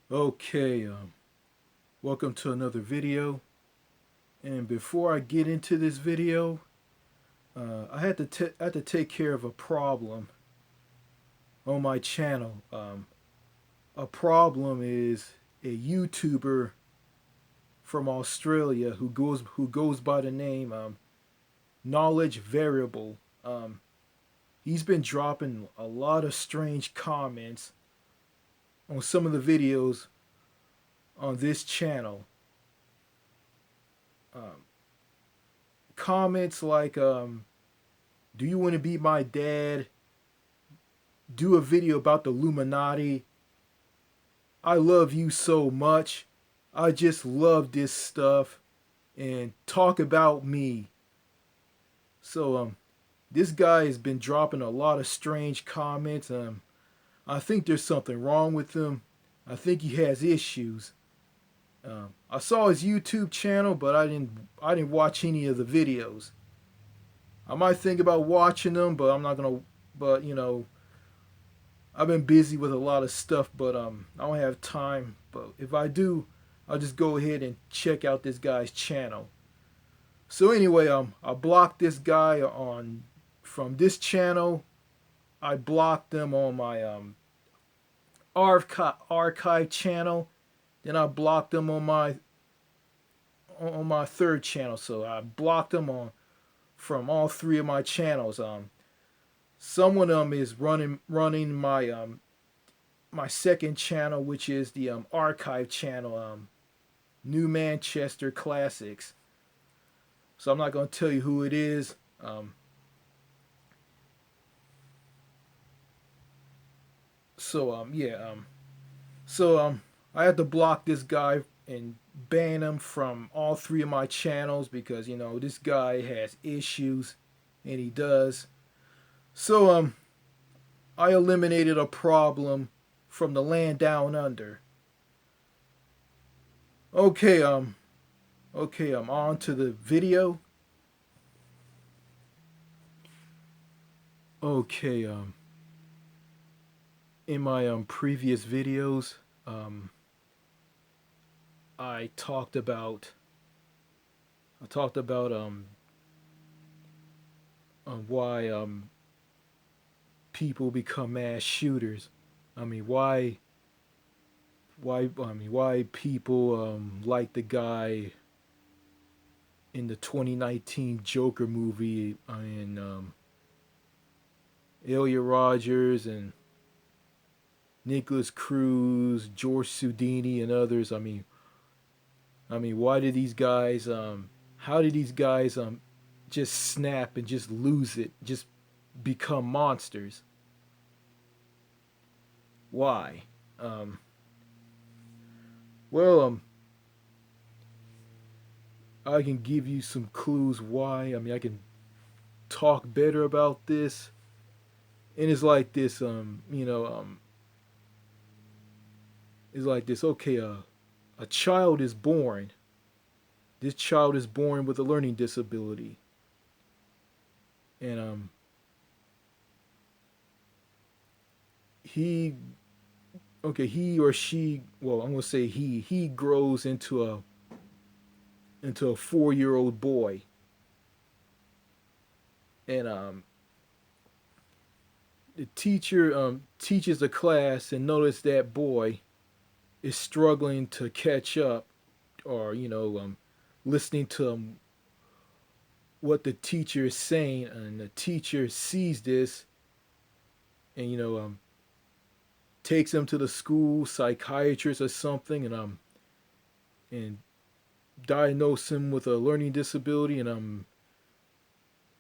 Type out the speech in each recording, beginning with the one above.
Okay, welcome to another video. And before I get into this video, I had to take care of a problem on my channel. A problem is a YouTuber from Australia who goes by the name Knowledge Variable. He's been dropping a lot of strange comments on some of the videos on this channel. Um, Comments like do you want to be my dad? Do a video about the Illuminati. I love you so much. I just love this stuff. And talk about me. So this guy has been dropping a lot of strange comments. I think there's something wrong with him. I think he has issues. I saw his YouTube channel, but I didn't watch any of the videos. I might think about watching them, but I'm not gonna. But I've been busy with a lot of stuff, but I don't have time. But if I do, I'll just go ahead and check out this guy's channel. So anyway, I blocked this guy on from this channel. I blocked them on my archive channel. Then I blocked them on my third channel. So I blocked them on from all three of my channels. Some of them is running my second channel, which is the archive channel, New Manchester Classics. So I'm not gonna tell you who it is. Yeah. I had to block this guy and ban him from all three of my channels because this guy has issues, and he does. So I eliminated a problem from the land down under. Okay, I'm on to the video. Okay, in my previous videos, um I talked about why people become mass shooters. I mean, why people like the guy in the 2019 Joker movie and Ilya Rogers and Nicholas Cruz, George Sudini, and others. Why did these guys? How did these guys just snap and just lose it? Just become monsters? Why? Um, well, I can give you some clues why. I can talk better about this, and it's like this. It's like this. Okay, a child is born. This child is born with a learning disability, and he he or she, well, I'm gonna say he grows into a 4-year old boy, and the teacher teaches the class and notice that boy is struggling to catch up, or listening to what the teacher is saying, and the teacher sees this, and takes him to the school psychiatrist or something, and diagnose him with a learning disability, and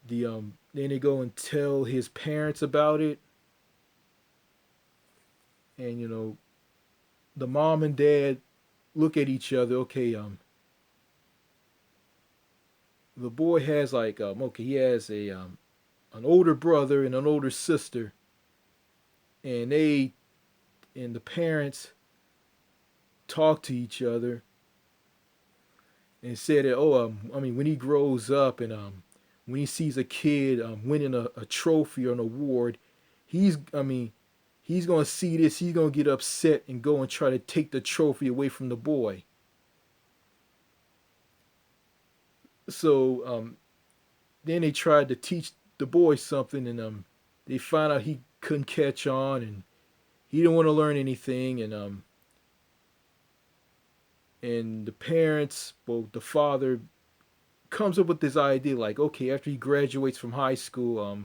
then they go and tell his parents about it, and the mom and dad look at each other. Okay, the boy has like he has a an older brother and an older sister, and the parents talk to each other and said that, when he grows up and when he sees a kid winning a trophy or an award, he's He's gonna see this. He's gonna get upset and go and try to take the trophy away from the boy. So then they tried to teach the boy something, and they found out he couldn't catch on, and he didn't want to learn anything, and the parents, well, the father comes up with this idea like, okay, after he graduates from high school,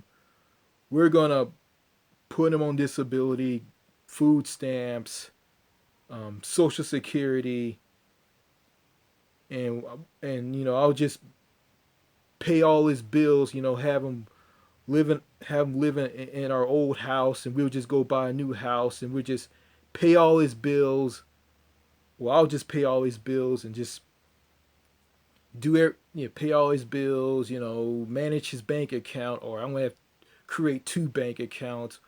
we're gonna put him on disability, food stamps, social security, and I'll just pay all his bills. Have him living in our old house, and we'll just go buy a new house, and we'll just pay all his bills. Well, I'll just pay all his bills and just pay all his bills. Manage his bank account, or I'm gonna have to create two bank accounts,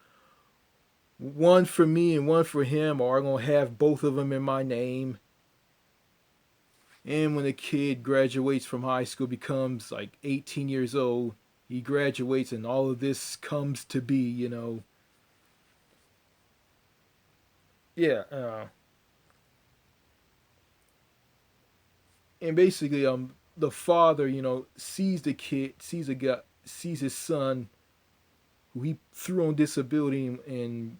one for me and one for him, or I'm gonna have both of them in my name. And when the kid graduates from high school, becomes like 18 years old, he graduates, and all of this comes to be. Yeah. And basically, the father, sees the kid, sees a guy, sees his son, who he threw on disability, and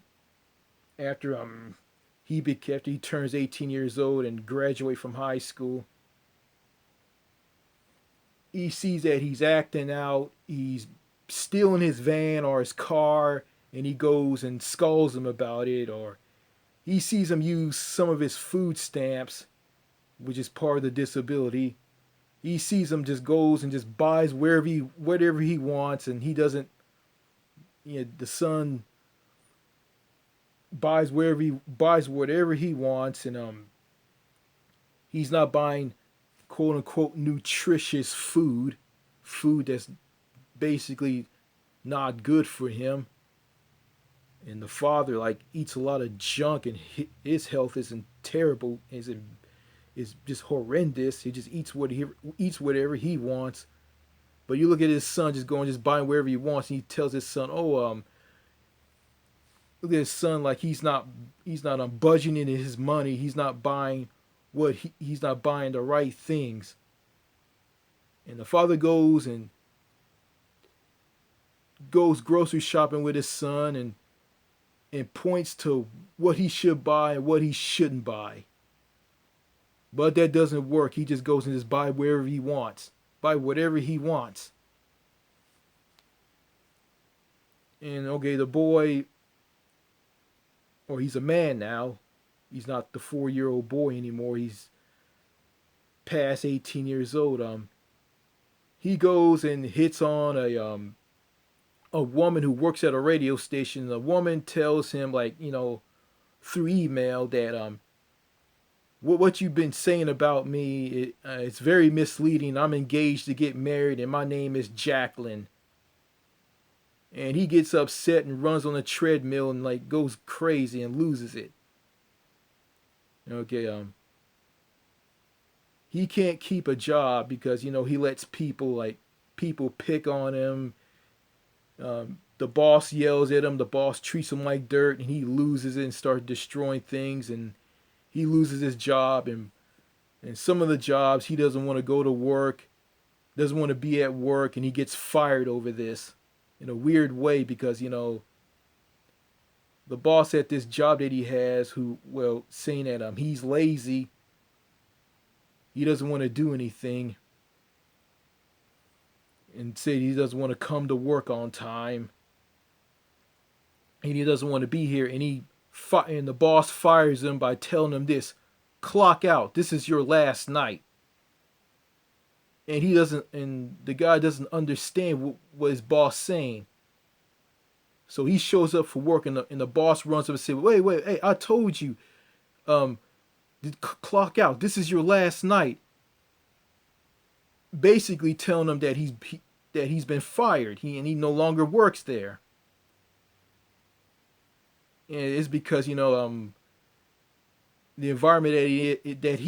after after he turns 18 years old and graduate from high school, he sees that he's acting out, he's stealing his van or his car, and he goes and scolds him about it. Or he sees him use some of his food stamps, which is part of the disability. He sees him just goes and just buys whatever he wants, and he doesn't. The son buys whatever he wants, and he's not buying quote unquote nutritious food that's basically not good for him. And the father like eats a lot of junk, and his health isn't terrible, is just horrendous. He just eats whatever he wants. But you look at his son just going, just buying wherever he wants, and he tells his son, "Oh, look at his son, like he's not budgeting in his money. He's not buying he's not buying the right things." And the father goes grocery shopping with his son, and points to what he should buy and what he shouldn't buy. But that doesn't work. He just goes and just buy wherever he wants, buy whatever he wants. And okay, the boy, or he's a man now. He's not the 4-year-old boy anymore. He's past 18 years old. He goes and hits on a woman who works at a radio station. The woman tells him, like, through email, that what you've been saying about me, it's very misleading. I'm engaged to get married, and my name is Jacqueline. And he gets upset and runs on a treadmill and like goes crazy and loses it. Okay, he can't keep a job because he lets people pick on him. The boss yells at him. The boss treats him like dirt, and he loses it and starts destroying things. And he loses his job, and some of the jobs he doesn't want to go to work, doesn't want to be at work, and he gets fired over this in a weird way because the boss at this job that he has, who, well, saying that he's lazy, he doesn't want to do anything, and said he doesn't want to come to work on time, and he doesn't want to be here, and the boss fires him by telling him this: clock out, this is your last night. And the guy doesn't understand what his boss saying. So he shows up for work, and the boss runs up and says, wait, hey, I told you, clock out, this is your last night. Basically telling him that he's been fired, he no longer works there. And it's because the environment that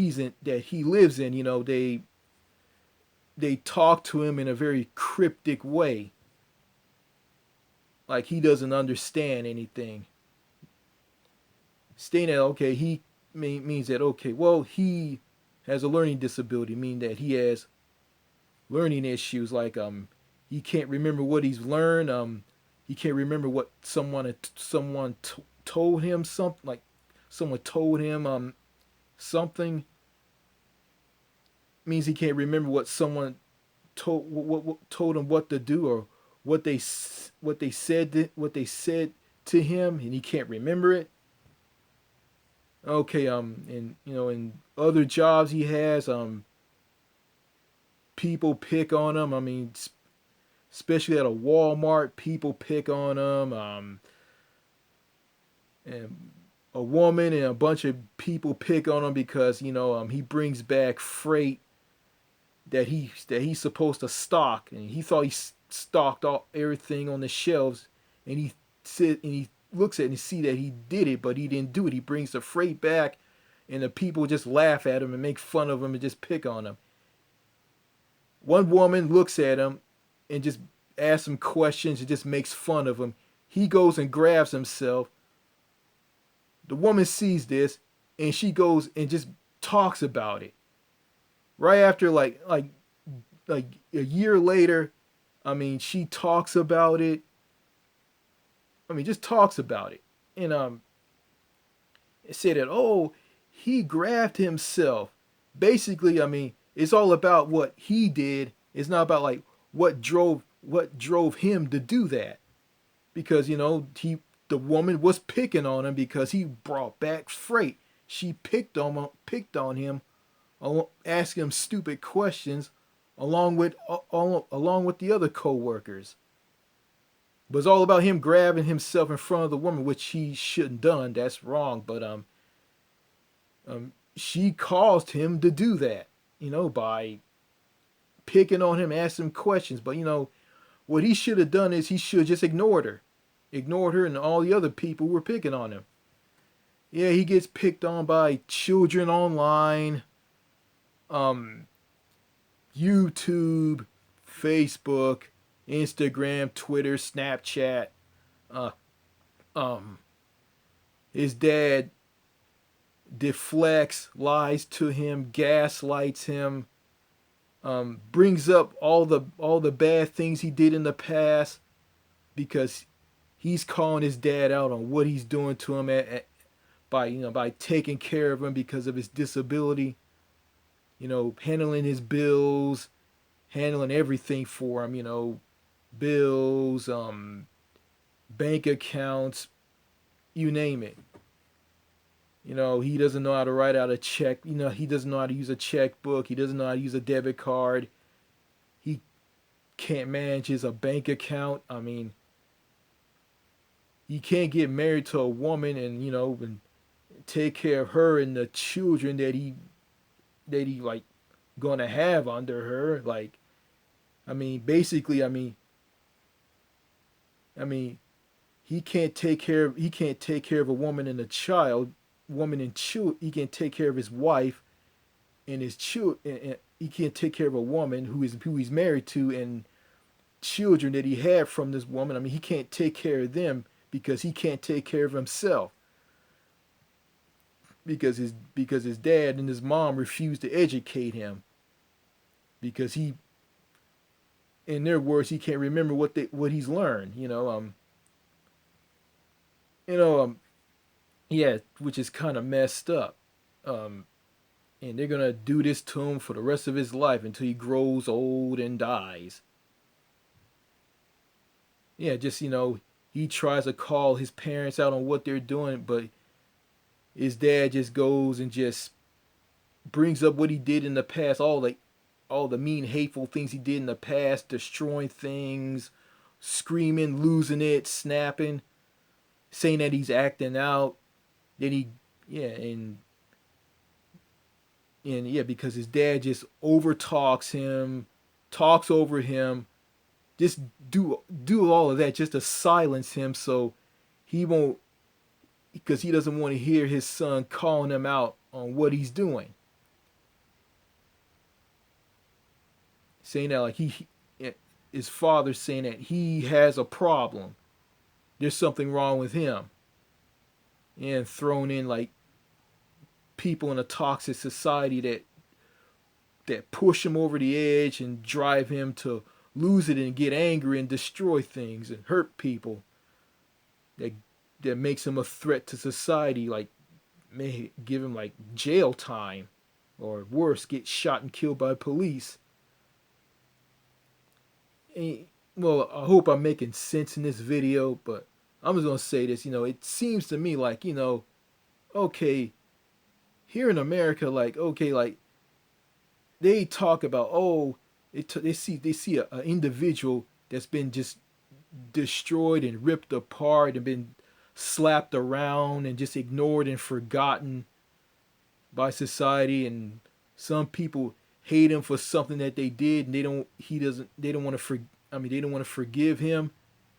he lives in, they talk to him in a very cryptic way, like he doesn't understand anything. stating that okay, he means that okay, well, he has a learning disability, meaning that he has learning issues like he can't remember what he's learned. He can't remember what told him something, like someone told him something. Means he can't remember what someone what told him what to do, or what they what they said to him, and he can't remember it. Okay, and in other jobs he has, people pick on him. I mean, especially at a Walmart, people pick on him. And a woman and a bunch of people pick on him because he brings back freight that he's supposed to stock, and he thought he stocked all everything on the shelves, and he looks at it and see that he did it, but he didn't do it. He brings the freight back, and the people just laugh at him and make fun of him and just pick on him. One woman looks at him and just asks him questions and just makes fun of him. He goes and grabs himself. The woman sees this, and she goes and just talks about it. Right after, like a year later, I mean, she talks about it. I mean, just talks about it, and said that he grabbed himself. Basically, I mean, it's all about what he did. It's not about like what drove him to do that, because the woman was picking on him because he brought back freight. She picked on him, asking him stupid questions, along with the other co-workers. But it's all about him grabbing himself in front of the woman, which he shouldn't done. That's wrong. But she caused him to do that, by picking on him, asking him questions. But what he should have done is he should have just ignored her and all the other people who were picking on him. Yeah, he gets picked on by children online, um, YouTube, Facebook, Instagram, Twitter, Snapchat. Uh, um, his dad deflects, lies to him, gaslights him, brings up all the bad things he did in the past because he's calling his dad out on what he's doing to him by taking care of him because of his disability. Handling his bills, handling everything for him. Bills, bank accounts, you name it. He doesn't know how to write out a check. He doesn't know how to use a checkbook. He doesn't know how to use a debit card. He can't manage his a bank account. I mean, he can't get married to a woman and take care of her and the children that he like gonna have under her. Like, I mean, basically, I mean, he can't take care of a woman and a child, woman and child. He can't take care of his wife and his child. And he can't take care of a woman who he's married to and children that he had from this woman. I mean, he can't take care of them because he can't take care of himself. Because his dad and his mom refused to educate him because in their words, he can't remember what he's learned. You know, yeah, which is kind of messed up. Um, and they're gonna do this to him for the rest of his life until he grows old and dies. Yeah, just he tries to call his parents out on what they're doing, but his dad just goes and just brings up what he did in the past, all the mean, hateful things he did in the past, destroying things, screaming, losing it, snapping, saying that he's acting out. Then yeah, and yeah, because his dad just over talks him, talks over him, just do all of that just to silence him, so he won't, because he doesn't want to hear his son calling him out on what he's doing, saying that like his father saying that he has a problem, there's something wrong with him. and thrown in like people in a toxic society that push him over the edge and drive him to lose it and get angry and destroy things and hurt people. That that makes him a threat to society, like may give him like jail time, or worse, get shot and killed by police. And, well, I hope I'm making sense in this video, but I'm just gonna say this. It seems to me like okay, here in America, like okay, like they talk about they see an individual that's been just destroyed and ripped apart and been slapped around and just ignored and forgotten by society, and some people hate him for something that they did, and they don't want to they don't want to forgive him,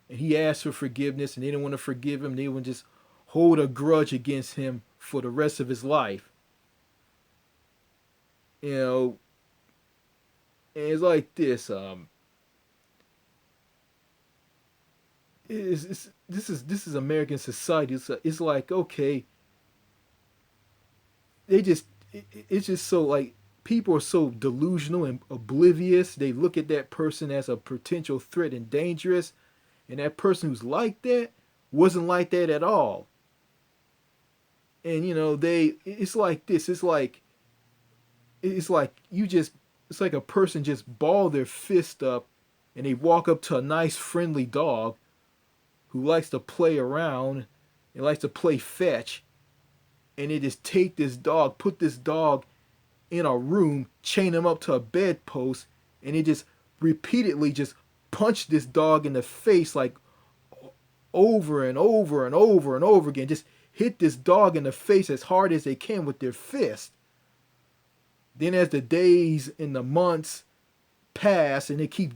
and he asked for forgiveness and they don't want to forgive him. They want to just hold a grudge against him for the rest of his life. you know and it's like this. This is American society. It's like, okay, they just it's just so like people are so delusional and oblivious. They look at that person as a potential threat and dangerous, and that person who's like that wasn't like that at all. And they it's like this. It's like you just it's like a person just ball their fist up and they walk up to a nice friendly dog who likes to play around and likes to play fetch, and they just take this dog, put this dog in a room, chain him up to a bedpost, and they just repeatedly just punch this dog in the face, like over and over and over and over again. Just hit this dog in the face as hard as they can with their fist. Then as the days and the months pass and they keep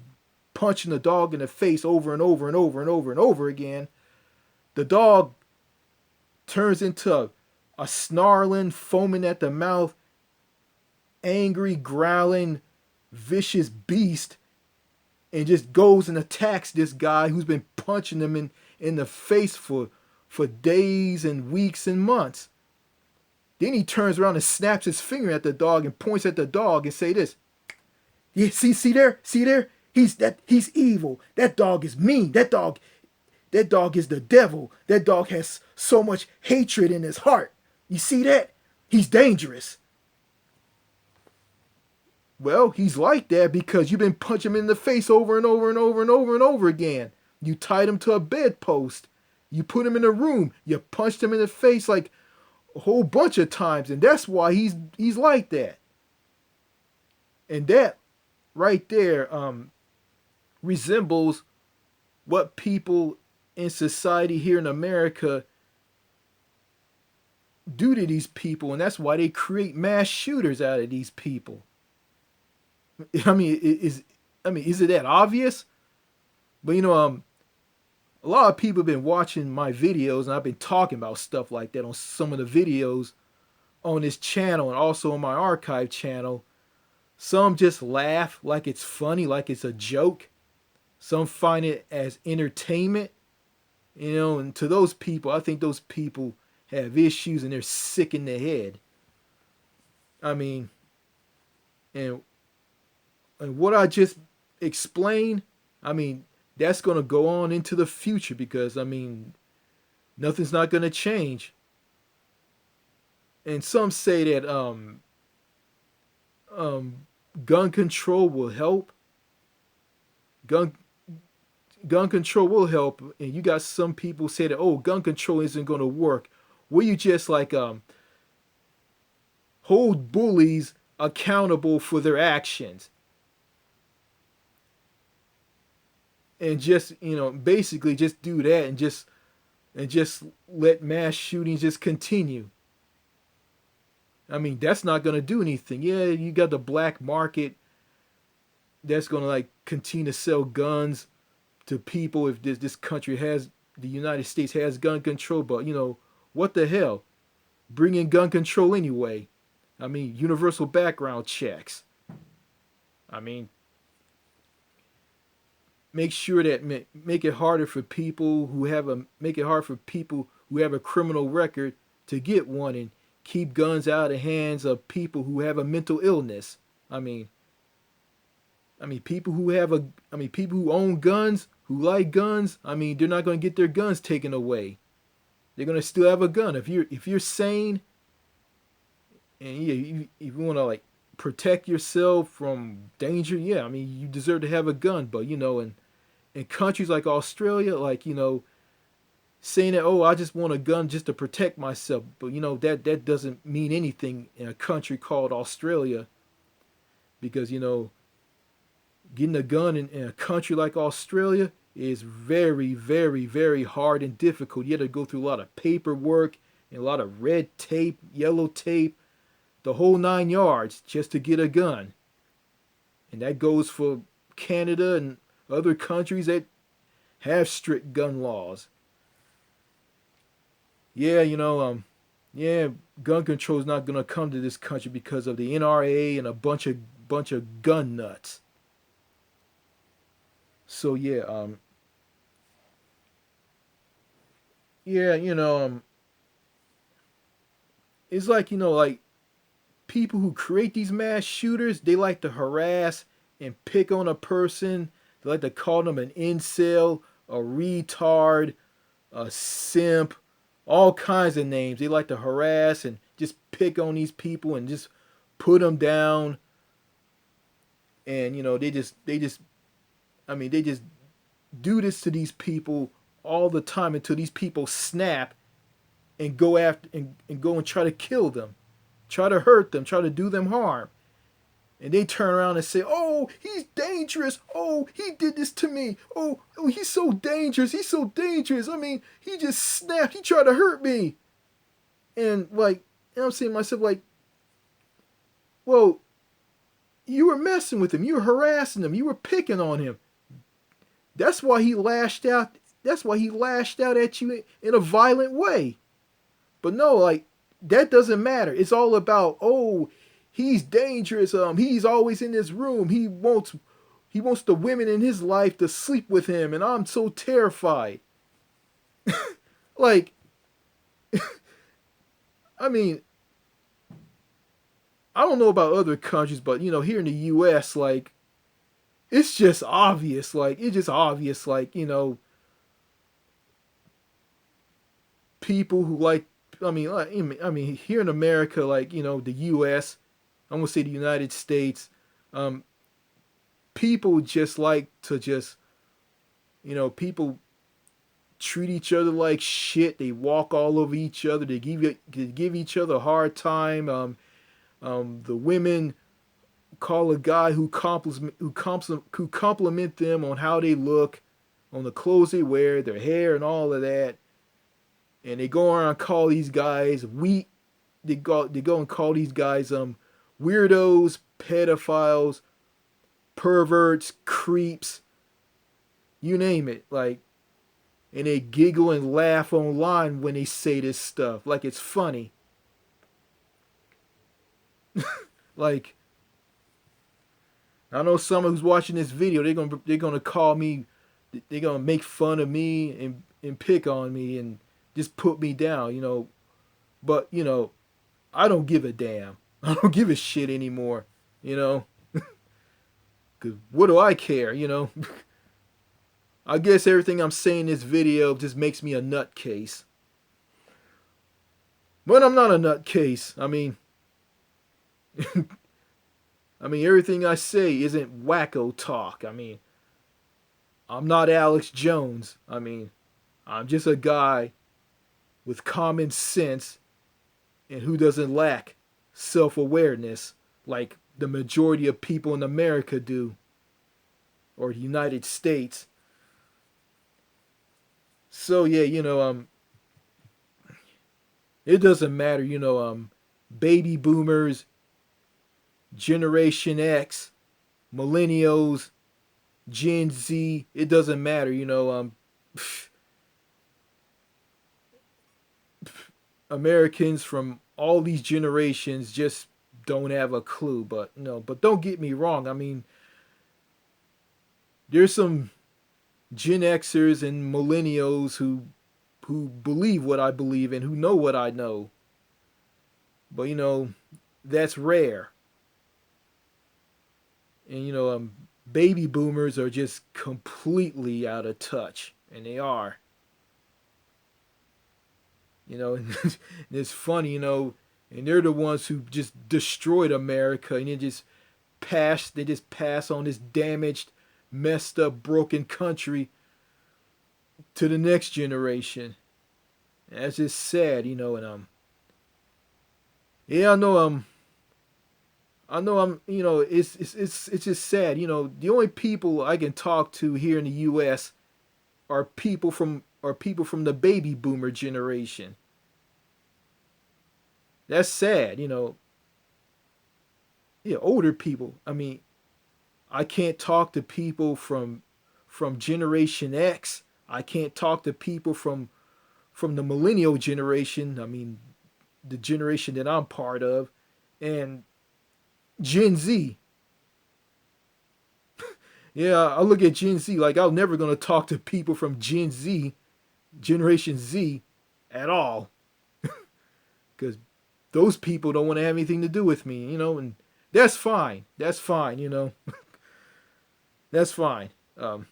punching the dog in the face over and over and over and over and over again, the dog turns into a snarling, foaming at the mouth, angry, growling, vicious beast, and just goes and attacks this guy who's been punching him in the face for days and weeks and months. Then he turns around and snaps his finger at the dog and points at the dog and say this. Yeah, see there? He's evil. That dog is mean. That dog is the devil. That dog has so much hatred in his heart. You see that? He's dangerous. Well, he's like that because you've been punching him in the face over and over and over and over and over again. You tied him to a bedpost. You put him in a room. You punched him in the face like a whole bunch of times, and that's why he's like that. And that right there resembles what people in society here in America do to these people, and that's why they create mass shooters out of these people. I mean, is it that obvious? But a lot of people have been watching my videos, and I've been talking about stuff like that on some of the videos on this channel and also on my archive channel. Some just laugh like it's funny, like it's a joke. Some find it as entertainment. And to those people, I think those people have issues and they're sick in the head. I mean, and what I just explained, that's going to go on into the future because, nothing's not going to change. And some say that gun control will help. Gun control will help, and you got some people say that, oh, gun control isn't going to work. Will you just like hold bullies accountable for their actions? And just basically just do that and just let mass shootings just continue. That's not going to do anything. Yeah, you got the black market that's going to like continue to sell guns to people if this country the United States has gun control. But what the hell, bring in gun control anyway. Universal background checks. Make sure that make it harder for people who who have a criminal record to get one and keep guns out of the hands of people who have a mental illness. I mean, people who have a, people who own guns, who like guns. I mean, they're not going to get their guns taken away. They're going to still have a gun. If you're sane and yeah, if you want to like protect yourself from danger, yeah, I mean, you deserve to have a gun. But in countries like Australia, like saying that, oh, I just want a gun just to protect myself, but that doesn't mean anything in a country called Australia, because getting a gun in a country like Australia is very, very, very hard and difficult. You have to go through a lot of paperwork and a lot of red tape, yellow tape, the whole 9 yards just to get a gun. And that goes for Canada and other countries that have strict gun laws. Yeah, yeah, gun control is not gonna come to this country because of the NRA and a bunch of gun nuts. So yeah, yeah, it's like like people who create these mass shooters, they like to harass and pick on a person. They like to call them an incel, a retard, a simp, all kinds of names. They like to harass and just pick on these people and just put them down. And they just do this to these people all the time until these people snap and go after and go and try to kill them, try to hurt them, try to do them harm. And they turn around and say, "Oh, he's dangerous. Oh, he did this to me. Oh, he's so dangerous. He's so dangerous. I mean, he just snapped. He tried to hurt me." And like, and I'm saying to myself, like, well, you were messing with him. You were harassing him. You were picking on him. That's why he lashed out. That's why he lashed out at you in a violent way. But no, like, that doesn't matter. It's all about, oh, he's dangerous. He's always in this room. He wants the women in his life to sleep with him, and I'm so terrified. Like, I mean, I don't know about other countries, but here in the US, like, it's just obvious. Like, it's just obvious, like, people who like, here in America, like, the US, I'm gonna say the United States, people just like to just, people treat each other like shit. They walk all over each other. They give each other a hard time. The women call a guy who compliment them on how they look, on the clothes they wear, their hair, and all of that. And they go around and call these guys They go and call these guys weirdos, pedophiles, perverts, creeps, you name it. Like, and they giggle and laugh online when they say this stuff, like it's funny. Like, I know someone who's watching this video, they're gonna call me, they're gonna make fun of me and pick on me and just put me down, But I don't give a damn. I don't give a shit anymore, Cause what do I care, I guess everything I'm saying in this video just makes me a nutcase. But I'm not a nutcase. Everything I say isn't wacko talk. I'm not Alex Jones. I'm just a guy with common sense and who doesn't lack self-awareness like the majority of people in America do, or the United States. So yeah, it doesn't matter, baby boomers, Generation X, millennials, Gen Z, it doesn't matter, Americans from all these generations just don't have a clue. But but don't get me wrong. There's some Gen Xers and millennials who who believe what I believe and who know what I know. But that's rare. And baby boomers are just completely out of touch, and they are. And it's funny, and they're the ones who just destroyed America, and they just pass on this damaged, messed up, broken country to the next generation. And that's just sad, and yeah, I know it's just sad. The only people I can talk to here in the U.S. are people from the baby boomer generation. That's sad. Yeah, older people. I mean, I can't talk to people from Generation X. I can't talk to people from the millennial generation. I mean, the generation that I'm part of, and Gen Z. Yeah, I look at Gen Z like I'm never gonna talk to people from Gen Z, Generation Z, at all, because those people don't want to have anything to do with me, and that's fine. That's fine, that's fine. Um,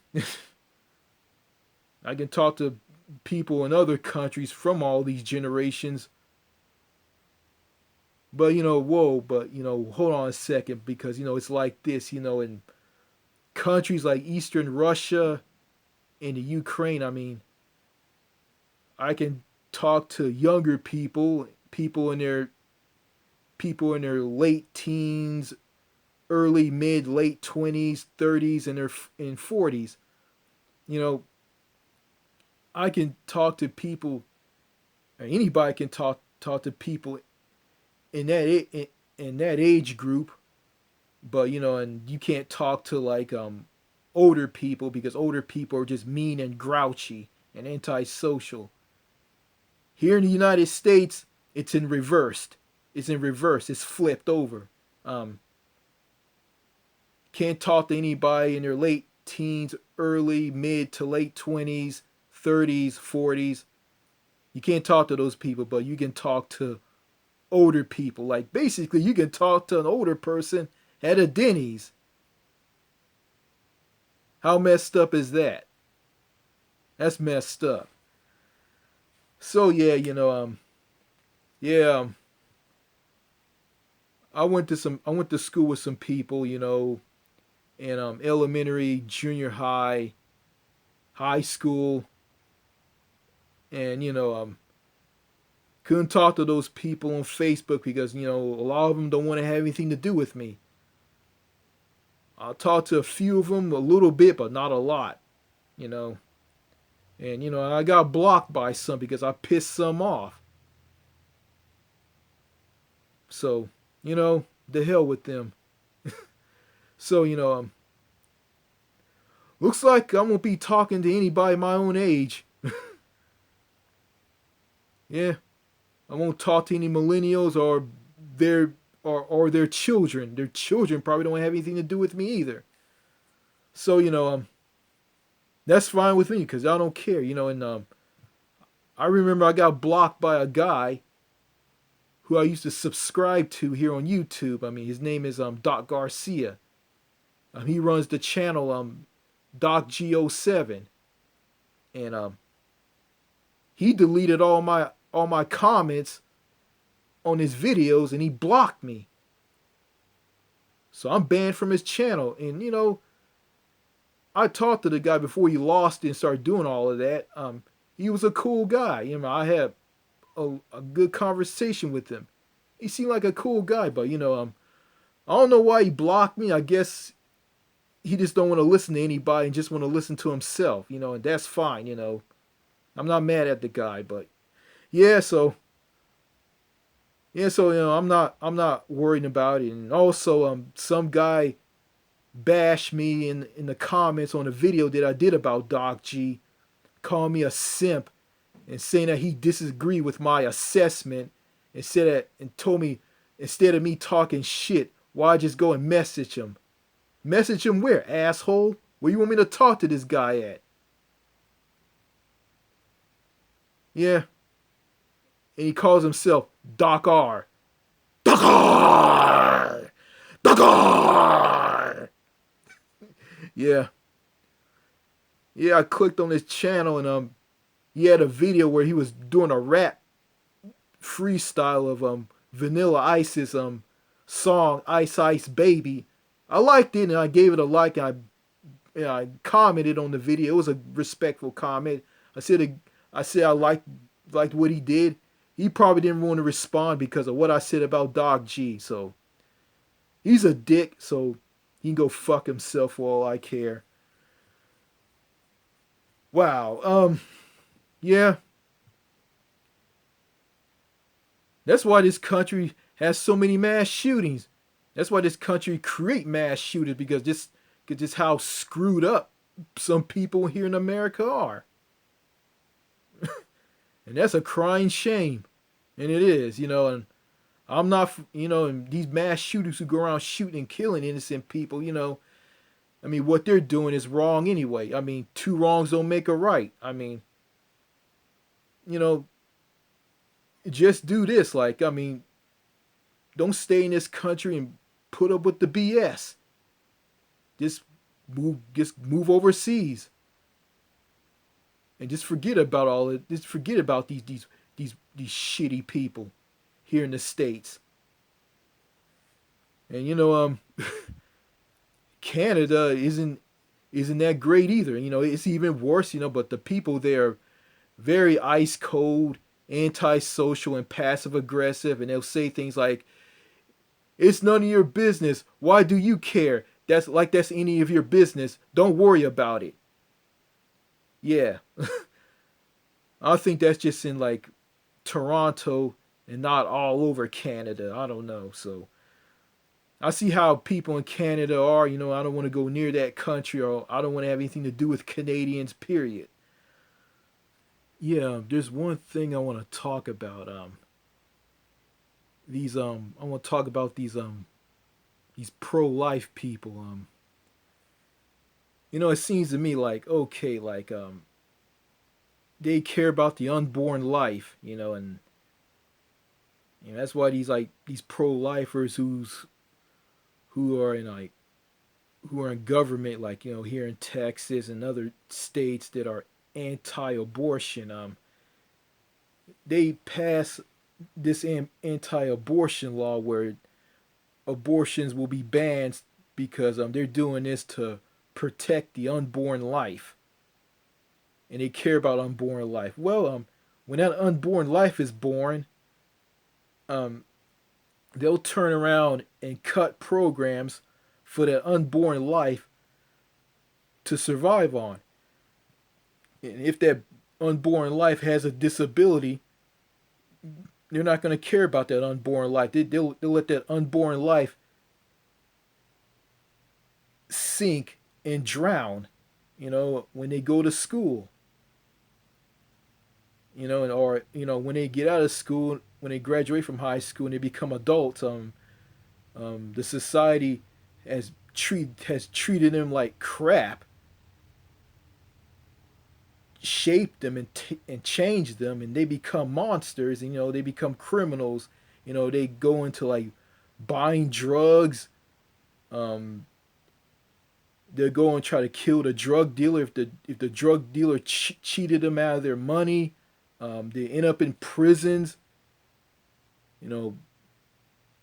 I can talk to people in other countries from all these generations, but whoa, but hold on a second, because it's like this, in countries like Eastern Russia and the Ukraine. I mean, I can talk to younger people in their late teens, early mid late 20s, 30s, and their in 40s. You know, I can talk to people. Anybody can talk to people in that age group, but and you can't talk to like older people, because older people are just mean and grouchy and antisocial. Here in the United States, it's in reversed. It's in reverse. It's flipped over. Um, can't talk to anybody in their late teens, early, mid to late 20s, 30s, 40s. You can't talk to those people, but you can talk to older people. Like basically, you can talk to an older person at a Denny's. How messed up is that? That's messed up. So yeah, yeah, I went to school with some people, in elementary, junior high, high school, and couldn't talk to those people on Facebook because a lot of them don't want to have anything to do with me. I'll talk to a few of them a little bit, but not a lot, you know. And I got blocked by some because I pissed some off. So the hell with them. So looks like I won't be talking to anybody my own age. Yeah, I won't talk to any millennials their or their children. Their children probably don't have anything to do with me either. So that's fine with me because I don't care. And I remember I got blocked by a guy who I used to subscribe to here on YouTube. I mean, his name is Doc Garcia. He runs the channel Doc G07, and he deleted all my comments on his videos, and he blocked me. So I'm banned from his channel. And I talked to the guy before he lost it and started doing all of that. He was a cool guy. I had a good conversation with him. He seemed like a cool guy, but I don't know why he blocked me. I guess he just don't want to listen to anybody and just want to listen to himself, and that's fine. I'm not mad at the guy, but yeah, so I'm not worried about it. And also some guy bashed me in the comments on a video that I did about Doc G, calling me a simp and saying that he disagreed with my assessment, and said that, and told me instead of me talking shit, why just go and message him. Message him where, asshole? Where you want me to talk to this guy at? Yeah, and he calls himself Doc R. Doc R. Doc R. Yeah, yeah. I clicked on his channel and he had a video where he was doing a rap freestyle of Vanilla Ice's song Ice Ice Baby. I liked it and I gave it a like and I commented on the video. It was a respectful comment. I said I liked what he did. He probably didn't want to respond because of what I said about Dog G. So he's a dick. So he can go fuck himself for all I care. Wow. Yeah. That's why this country has so many mass shootings. That's why this country create mass shooters because just how screwed up some people here in America are. And that's a crying shame. And it is, and I'm not, and these mass shooters who go around shooting and killing innocent people, I mean, what they're doing is wrong anyway. I mean, two wrongs don't make a right. I mean, you know, just do this. Like, I mean, don't stay in this country and put up with the BS. Just move overseas and just forget about all it. Just forget about these shitty people here in the states. And Canada isn't that great either. It's even worse. But the people there are very ice cold, antisocial, and passive aggressive, and they'll say things like, "It's none of your business. Why do you care? That's any of your business. Don't worry about it." Yeah, I think that's just in like Toronto and not all over Canada. I don't know. So I see how people in Canada are. I don't want to go near that country, or I don't want to have anything to do with Canadians. Period. Yeah, there's one thing I want to talk about. I want to talk about these pro-life people. It seems to me like okay, like they care about the unborn life, and that's why these pro-lifers who are in like who are in government, like here in Texas and other states that are anti-abortion, they pass this anti-abortion law where abortions will be banned because they're doing this to protect the unborn life, and they care about unborn life. Well, when that unborn life is born, um, they'll turn around and cut programs for that unborn life to survive on. And if that unborn life has a disability, they're not going to care about that unborn life. They'll let that unborn life sink and drown, when they go to school. Or when they get out of school, when they graduate from high school and they become adults, the society has treated them like crap, shaped them and changed them, and they become monsters. And they become criminals. They go into like buying drugs. Um, they'll go and try to kill the drug dealer if the drug dealer cheated them out of their money. They end up in prisons. You know,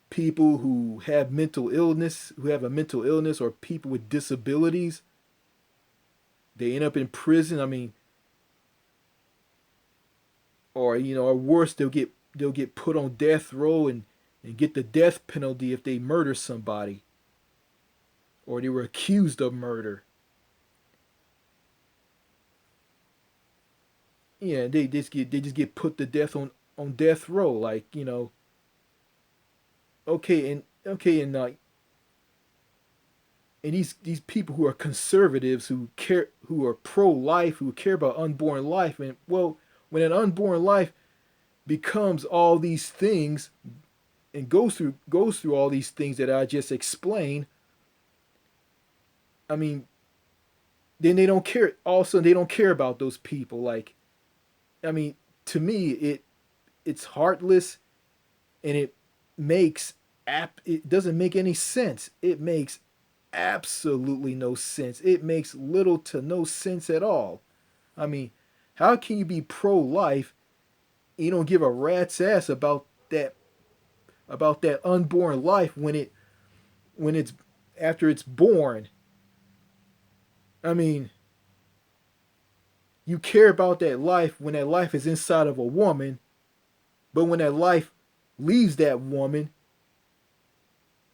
people who have a mental illness, or people with disabilities, they end up in prison. I mean, or worse, they'll get put on death row and get the death penalty if they murder somebody, or they were accused of murder. Yeah, they just get put to death on death row. Like, and these people who are conservatives, who are pro life, who care about unborn life, and well, when an unborn life becomes all these things and goes through all these things that I just explained, I mean, then they don't care. Also, they don't care about those people. Like, I mean, to me it's heartless, and makes it doesn't make any sense. It makes absolutely no sense. It makes little to no sense at all. I mean, how can you be pro-life and you don't give a rat's ass about that unborn life when it's after it's born? I mean, you care about that life when that life is inside of a woman, but when that life leaves that woman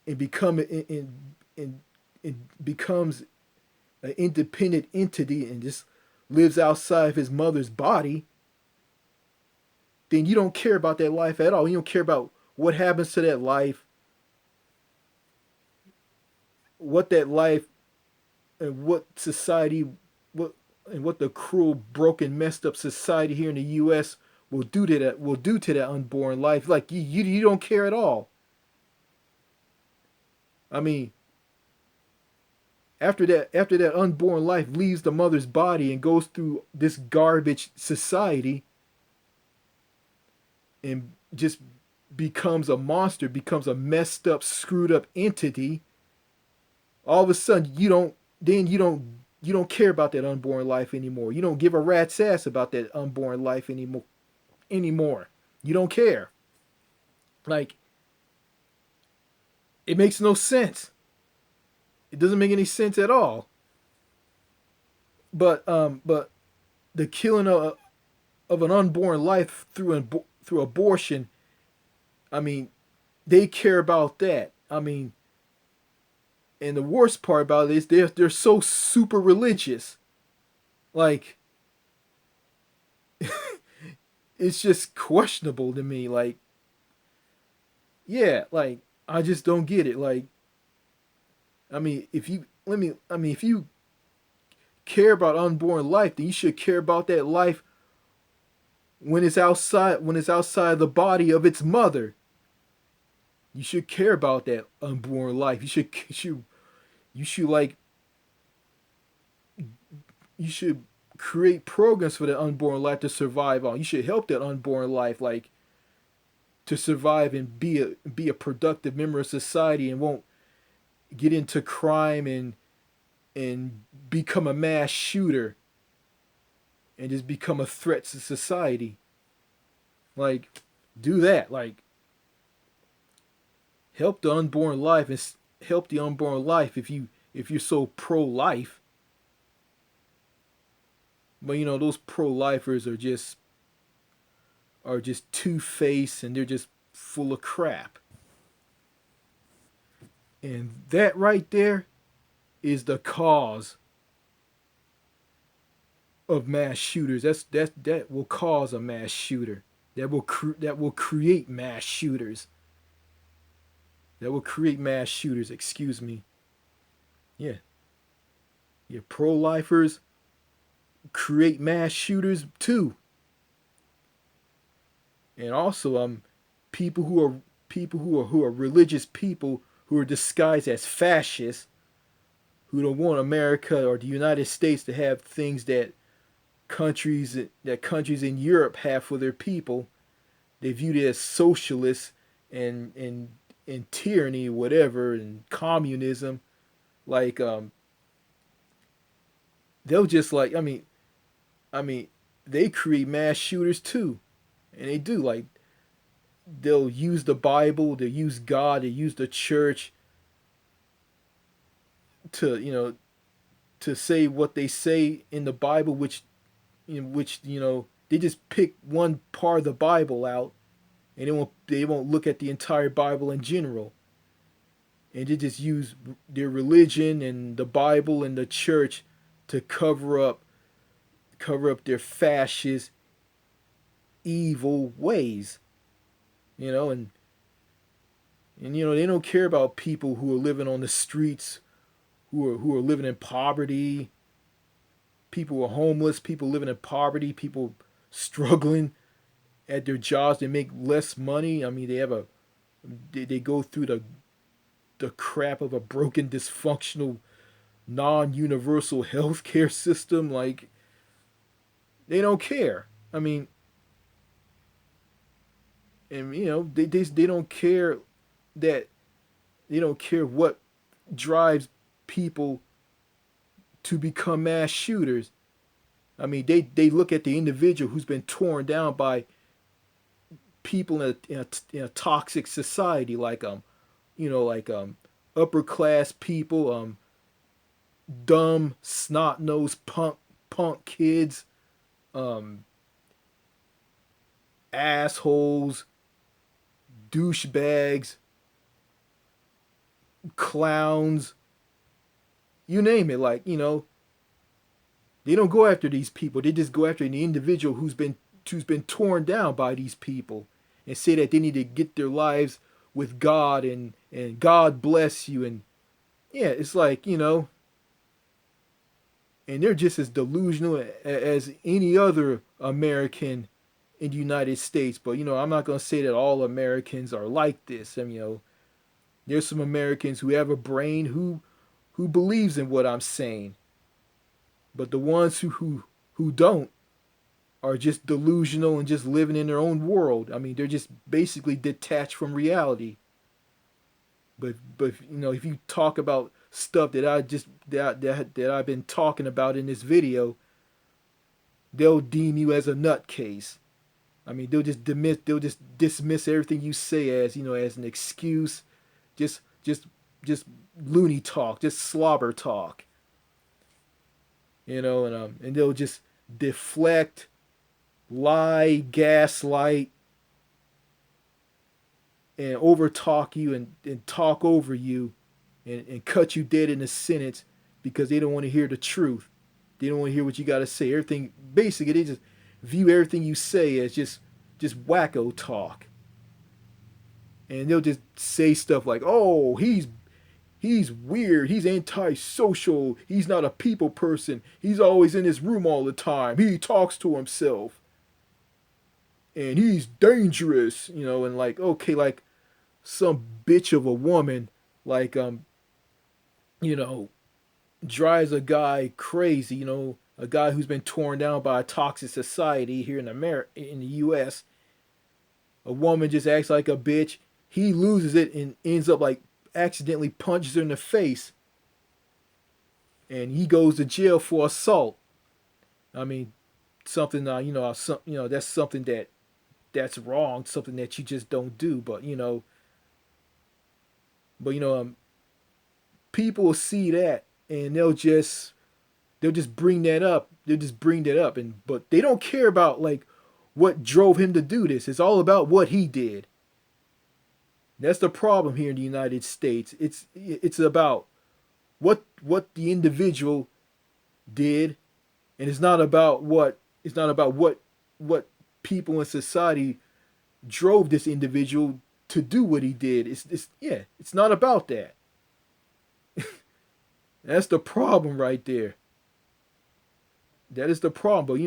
and becomes an independent entity and just lives outside of his mother's body, then you don't care about that life at all. You don't care about what happens to that life, what that life and what society, what and what the cruel, broken, messed up society here in the U.S. will do to that unborn life. Like you don't care at all. I mean, after that unborn life leaves the mother's body and goes through this garbage society and just becomes a monster, becomes a messed up, screwed up entity, all of a sudden you don't care about that unborn life anymore. You don't give a rat's ass about that unborn life anymore. You don't care. Like, it makes no sense. It doesn't make any sense at all. But the killing of an unborn life through abortion, I mean, they care about that. I mean, and the worst part about it is they're so super religious. Like, it's just questionable to me. Like, yeah, like I just don't get it. Like, I mean, if you care about unborn life, then you should care about that life when it's outside the body of its mother. You should care about that unborn life. You should like you should create programs for that unborn life to survive on. You should help that unborn life like to survive and be a productive member of society and won't get into crime and become a mass shooter and just become a threat to society. Like, do that. Like, help the unborn life and help the unborn life if you're so pro life. But you know those pro lifers are just two faced and they're just full of crap. And that right there is the cause of mass shooters. That will cause a mass shooter. That will create mass shooters. That will create mass shooters. Excuse me. Yeah, yeah. Pro lifers create mass shooters too. And also people who are religious people who are disguised as fascists who don't want America or the United States to have things that countries in Europe have for their people. They view it as socialist and tyranny, whatever, and communism. Like they'll just like I mean they create mass shooters too, and they do like they'll use the Bible, they'll use God, they use the church to to say what they say in the Bible, which they just pick one part of the Bible out, and they won't look at the entire Bible in general, and they just use their religion and the Bible and the church to cover up their fascist evil ways, and they don't care about people who are living on the streets, who are living in poverty, people who are homeless, people living in poverty, people struggling at their jobs. They make less money. I mean, they go through the crap of a broken, dysfunctional, non-universal healthcare system. Like, they don't care. I mean, and they don't care that they don't care what drives people to become mass shooters. I mean, they look at the individual who's been torn down by people in a toxic society, like like upper class people, dumb snot nosed punk kids, um, assholes, douchebags, clowns, you name it. Like they don't go after these people. They just go after the individual who's been torn down by these people, and say that they need to get their lives with God, and God bless you. And yeah, it's like and they're just as delusional as any other American in the United States. But I'm not gonna say that all Americans are like this. I mean, there's some Americans who have a brain who believes in what I'm saying, but the ones who don't are just delusional and just living in their own world. I mean, they're just basically detached from reality. But if you talk about stuff that I've been talking about in this video, they'll deem you as a nutcase. I mean, they'll just dismiss everything you say as as an excuse, just loony talk, just slobber talk. And they'll just deflect, lie, gaslight, and overtalk you, and talk over you, and cut you dead in a sentence because they don't want to hear the truth. They don't want to hear what you got to say. Everything, basically, they just view everything you say as just wacko talk. And they'll just say stuff like, "Oh, he's weird. He's antisocial. He's not a people person. He's always in his room all the time. He talks to himself. And he's dangerous." And like, okay, like some bitch of a woman, like you know, drives a guy crazy, a guy who's been torn down by a toxic society here in the US. A woman just acts like a bitch. He loses it and ends up like accidentally punches her in the face, and he goes to jail for assault. I mean, something that's something that's wrong, something that you just don't do. But people will see that, and they'll just bring that up. They'll just bring that up, but they don't care about like what drove him to do this. It's all about what he did. That's the problem here in the United States. It's about what the individual did, and it's not about what people in society drove this individual to do what he did. It's not about that. That's the problem right there. That is the problem. But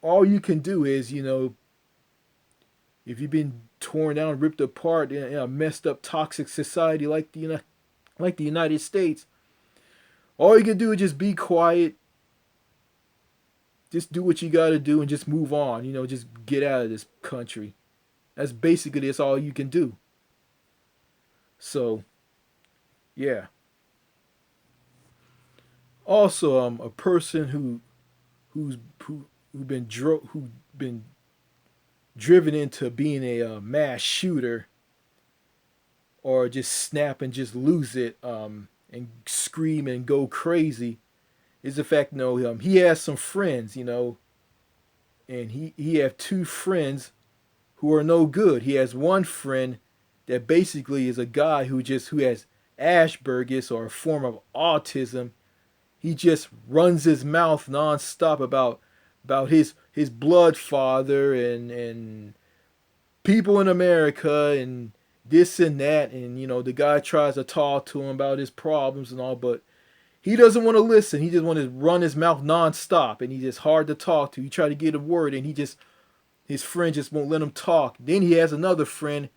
all you can do is if you've been torn down, ripped apart in a messed up, toxic society like the United States, all you can do is just be quiet. Just do what you got to do and just move on. Just get out of this country. That's all you can do. So, yeah. Also, a person who been driven into being a mass shooter, or just snap and just lose it, and scream and go crazy, is the fact he has some friends, and he have two friends who are no good. He has one friend that basically is a guy who has Asperger's, or a form of autism. He just runs his mouth nonstop about his blood father, and people in America, and this and that, and the guy tries to talk to him about his problems and all, but he doesn't want to listen. He just wants to run his mouth nonstop, and he's just hard to talk to. You try to get a word, and his friend just won't let him talk. Then he has another friend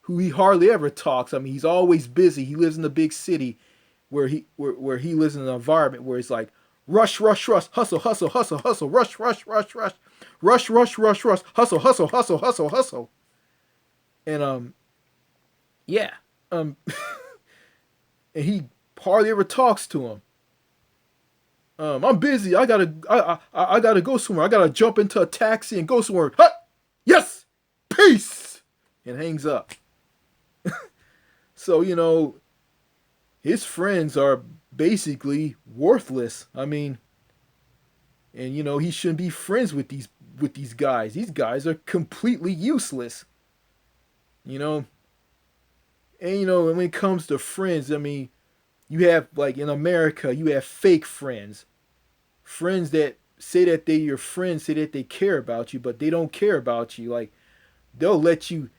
who he hardly ever talks. I mean, he's always busy. He lives in a big city where he lives in an environment where it's like rush, rush, rush, hustle, hustle, hustle, hustle, rush, rush, rush, rush. rush, rush, rush, rush, hustle, hustle, hustle, hustle, hustle. And yeah, um, and he hardly ever talks to him. I'm busy. I gotta go somewhere. I gotta jump into a taxi and go somewhere. Huh! Yes, peace, and hangs up. So his friends are basically worthless. I mean, and he shouldn't be friends with these guys. These guys are completely useless. You know, and when it comes to friends, I mean, you have like in America, you have fake friends, friends that say that they your friends, say that they care about you, but they don't care about you. Like they'll let you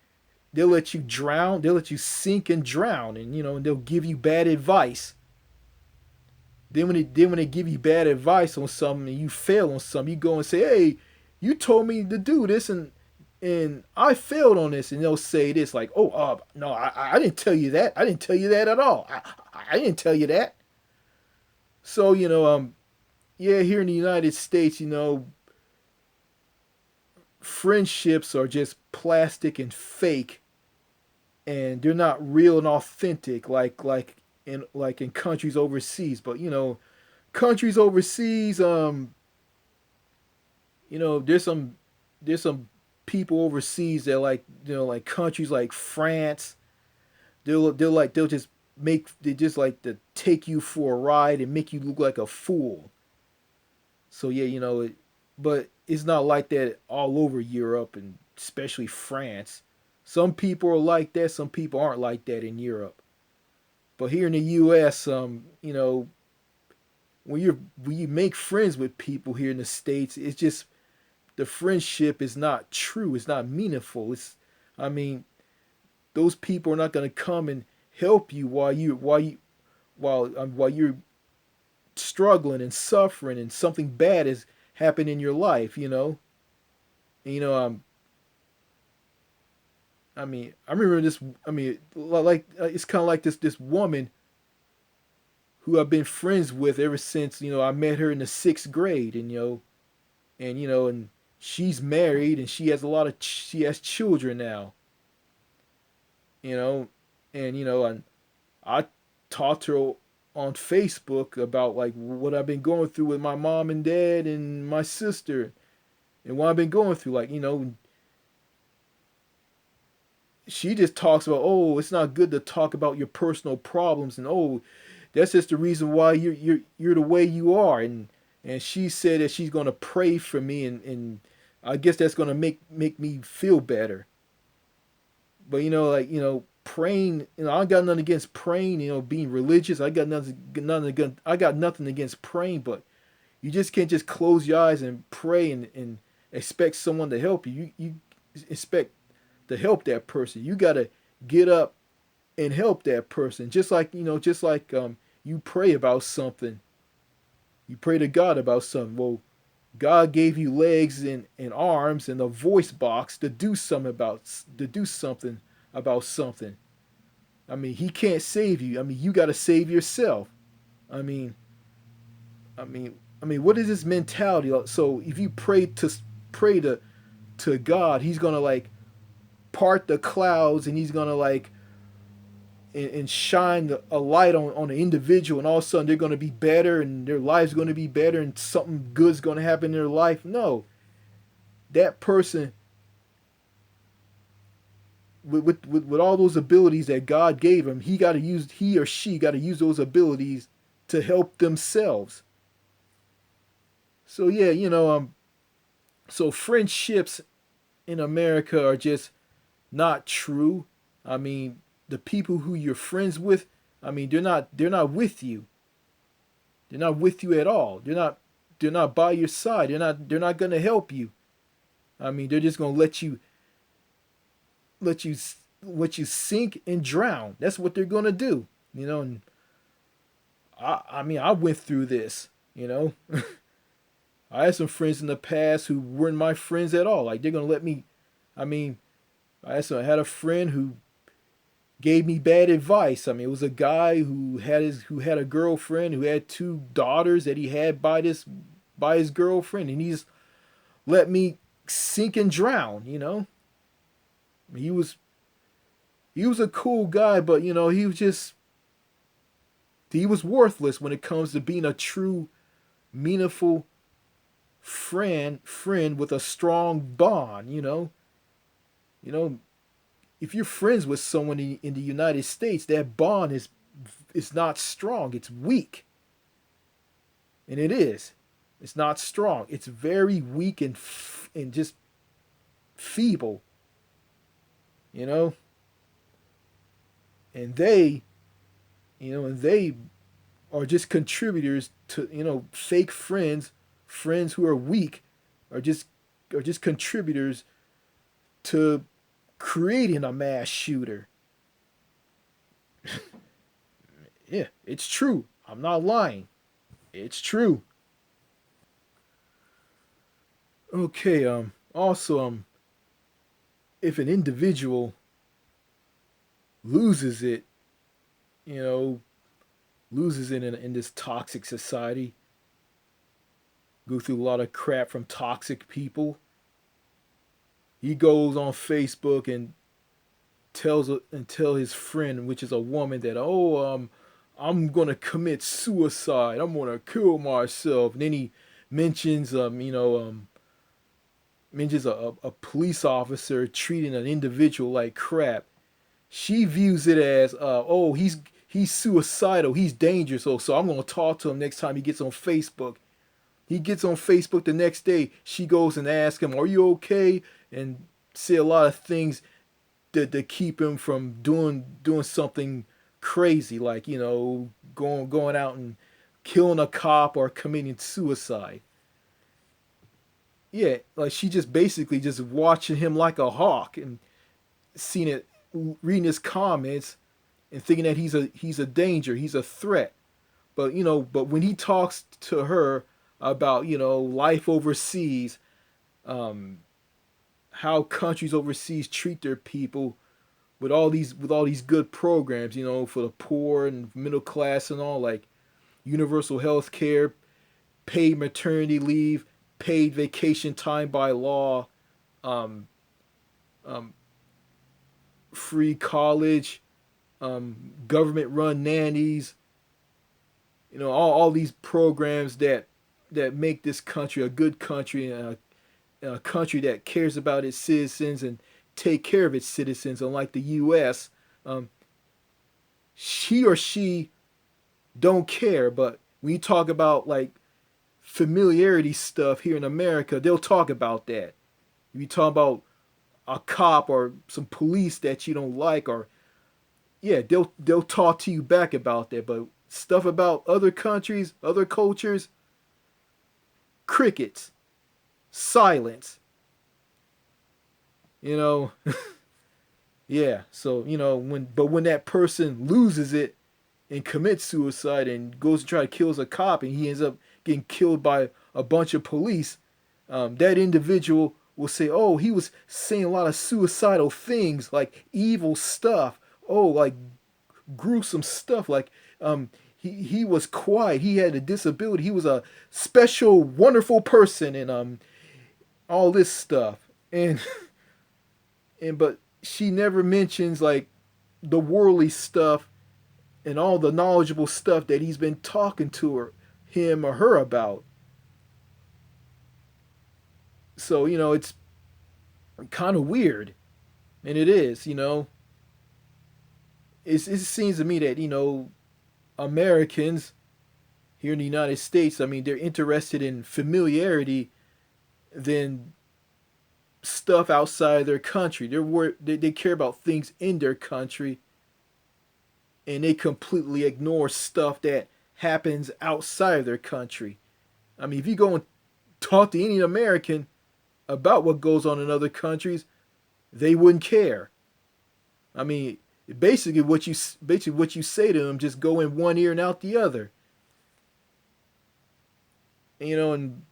they'll let you drown, they'll let you sink and drown, and and they'll give you bad advice. Then when they give you bad advice on something and you fail on something, you go and say, "Hey, you told me to do this and I failed on this," and they'll say this like, "Oh, no, I didn't tell you that. I didn't tell you that at all. I didn't tell you that." So yeah, here in the United States, friendships are just plastic and fake, and they're not real and authentic like in countries overseas. But countries overseas, there's some people overseas that like countries like France. They'll just they just like to take you for a ride and make you look like a fool. So yeah, but it's not like that all over Europe and especially France. Some people are like that. Some people aren't like that in Europe. But here in the U.S., when you make friends with people here in the States, it's just the friendship is not true. It's not meaningful. I mean, those people are not going to come and help you while you're struggling and suffering and something bad has happened in your life. And, I mean, I remember this. I mean, like it's kind of like this woman who I've been friends with ever since I met her in the sixth grade, and she's married and she has children now, you know, and I talked to her on Facebook about like what I've been going through with my mom and dad and my sister and what I've been going through, like she just talks about, oh, it's not good to talk about your personal problems, and oh, that's just the reason why you're the way you are, and she said that she's gonna pray for me, and I guess that's gonna make me feel better. But like praying, I got nothing against praying, being religious. I got nothing against praying, but you just can't just close your eyes and pray and expect someone to help you. You expect to help that person. You gotta get up and help that person. Just like you pray about something. You pray to God about something. Well, God gave you legs and arms and a voice box to do something about something. I mean, He can't save you. I mean, you got to save yourself. I mean, what is this mentality? So if you pray to God, He's gonna like part the clouds and He's gonna like and shine a light on an individual, and all of a sudden they're going to be better and their life's going to be better and something good's going to happen in their life. No, that person with all those abilities that God gave him, he or she got to use those abilities to help themselves. So yeah, so friendships in America are just not true. I mean, the people who you're friends with, I mean, they're not with you. They're not with you at all. They're not by your side. They're not going to help you. I mean, they're just going to let you let you sink and drown. That's what they're going to do. And I mean, I went through this. I had some friends in the past who weren't my friends at all. Like they're going to let me I mean, I had a friend who gave me bad advice. I mean, it was a guy who had a girlfriend who had two daughters that he had by his girlfriend, and he's let me sink and drown. He was he was a cool guy, but he was worthless when it comes to being a true, meaningful friend with a strong bond. You know, if you're friends with someone in the United States, that bond is not strong. It's weak, and it is. It's not strong. It's very weak and just feeble. You know, and they are just contributors to fake friends who are weak, are just contributors to creating a mass shooter. Yeah, it's true. I'm not lying. It's true. Okay. Also, if an individual loses it, you know, loses it in this toxic society, go through a lot of crap from toxic people. He goes on Facebook and tell his friend, which is a woman, that I'm gonna commit suicide. I'm gonna kill myself. And then he mentions mentions a police officer treating an individual like crap. She views it as oh, he's suicidal, he's dangerous. So I'm gonna talk to him next time he gets on Facebook. He gets on Facebook the next day. She goes and asks him, "Are you okay?" And say a lot of things that keep him from doing something crazy, like going out and killing a cop or committing suicide. Yeah, like she just basically just watching him like a hawk and seeing it, reading his comments and thinking that he's a danger, he's a threat. But when he talks to her about life overseas, um, how countries overseas treat their people with all these good programs, for the poor and middle class and all, like universal health care, paid maternity leave, paid vacation time by law, um, um, free college, government run nannies, all these programs that make this country a good country, and a country that cares about its citizens and take care of its citizens, unlike the U.S. Um, he or she don't care, but when you talk about like familiarity stuff here in America, they'll talk about that. If you talk about a cop or some police that you don't like, or yeah, they'll talk to you back about that. But stuff about other countries, other cultures, crickets, silence. You know, yeah. So when that person loses it and commits suicide and goes to try to kill a cop, and he ends up getting killed by a bunch of police, that individual will say, "Oh, he was saying a lot of suicidal things, like evil stuff. Oh, like gruesome stuff. Like he was quiet. He had a disability. He was a special, wonderful person, and all this stuff." And but she never mentions like the worldly stuff and all the knowledgeable stuff that he's been talking to him or her about. So it's kind of weird, and it is. It seems to me that Americans here in the United States, I mean, they're interested in familiarity than stuff outside their country. They care about things in their country, and they completely ignore stuff that happens outside of their country. I mean, if you go and talk to any American about what goes on in other countries, they wouldn't care. I mean, basically what you say to them just go in one ear and out the other. And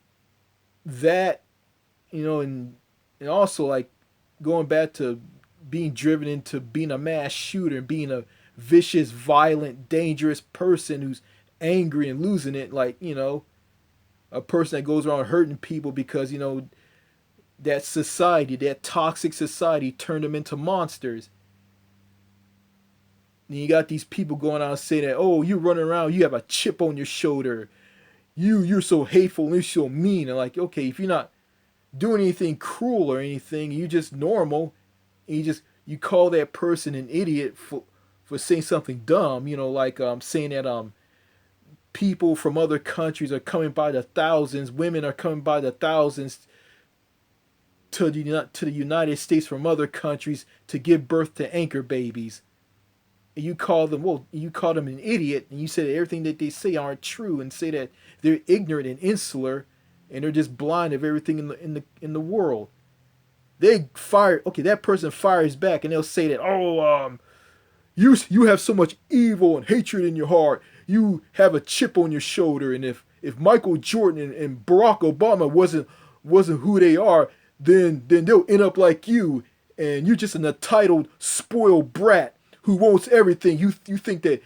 that, and also like going back to being driven into being a mass shooter and being a vicious, violent, dangerous person who's angry and losing it, like a person that goes around hurting people because that society, that toxic society, turned them into monsters. And you got these people going out saying that, oh, you running around, you have a chip on your shoulder, you're so hateful and you're so mean. And like, okay, if you're not doing anything cruel or anything, you just normal, and you call that person an idiot for saying something dumb, like saying that people from other countries are coming by the thousands, women are coming by the thousands to the United States from other countries to give birth to anchor babies. And you call them an idiot, and you say that everything that they say aren't true, and say that they're ignorant and insular, and they're just blind of everything in the world. They fire. Okay, that person fires back, and they'll say that, oh, you have so much evil and hatred in your heart. You have a chip on your shoulder, and if Michael Jordan and Barack Obama wasn't who they are, then they'll end up like you, and you're just an entitled, spoiled brat who wants everything. You think that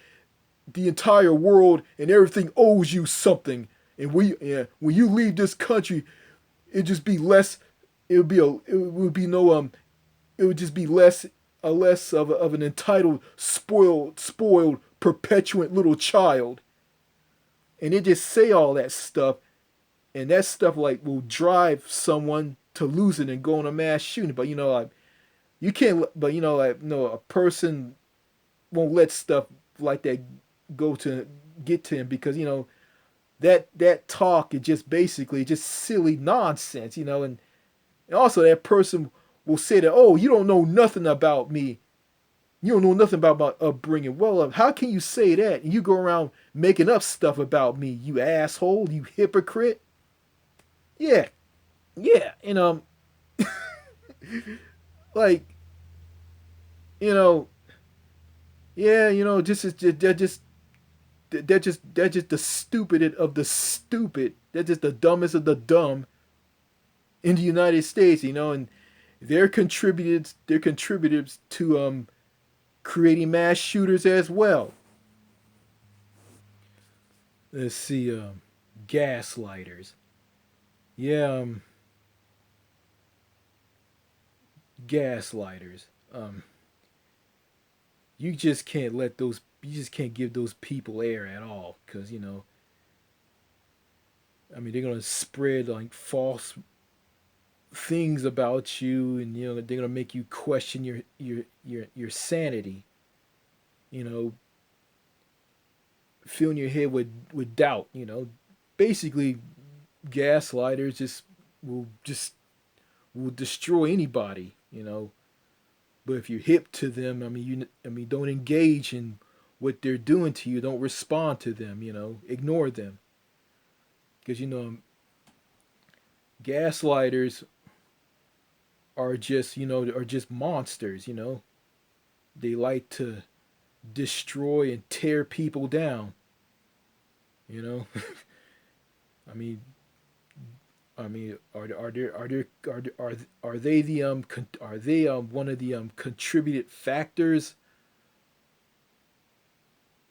the entire world and everything owes you something, and when you leave this country, it just be less. It would just be less of an entitled, spoiled, perpetuant little child. And they just say all that stuff, and that stuff like will drive someone to losing and go on a mass shooting. But like you can't. But like no, a person won't let stuff like that get to him, because that talk is just basically just silly nonsense. And also that person will say that, oh, you don't know nothing about me. You don't know nothing about my upbringing. Well, how can you say that? And you go around making up stuff about me, you asshole, you hypocrite. Yeah, yeah, like, you know, yeah, just that just the stupid of the stupid. That's just the dumbest of the dumb in the United States, and they're contributors to creating mass shooters as well. Let's see, gaslighters. Yeah, gaslighters. Um, you just can't give those people air at all, because I mean, they're gonna spread like false things about you, and they're gonna make you question your sanity. You know, filling your head with doubt. Basically, gaslighters just will destroy anybody. But if you're hip to them, don't engage in what they're doing to you. Don't respond to them. Ignore them, because gaslighters are just monsters. They like to destroy and tear people down. You know, I mean, are they one of the contributed factors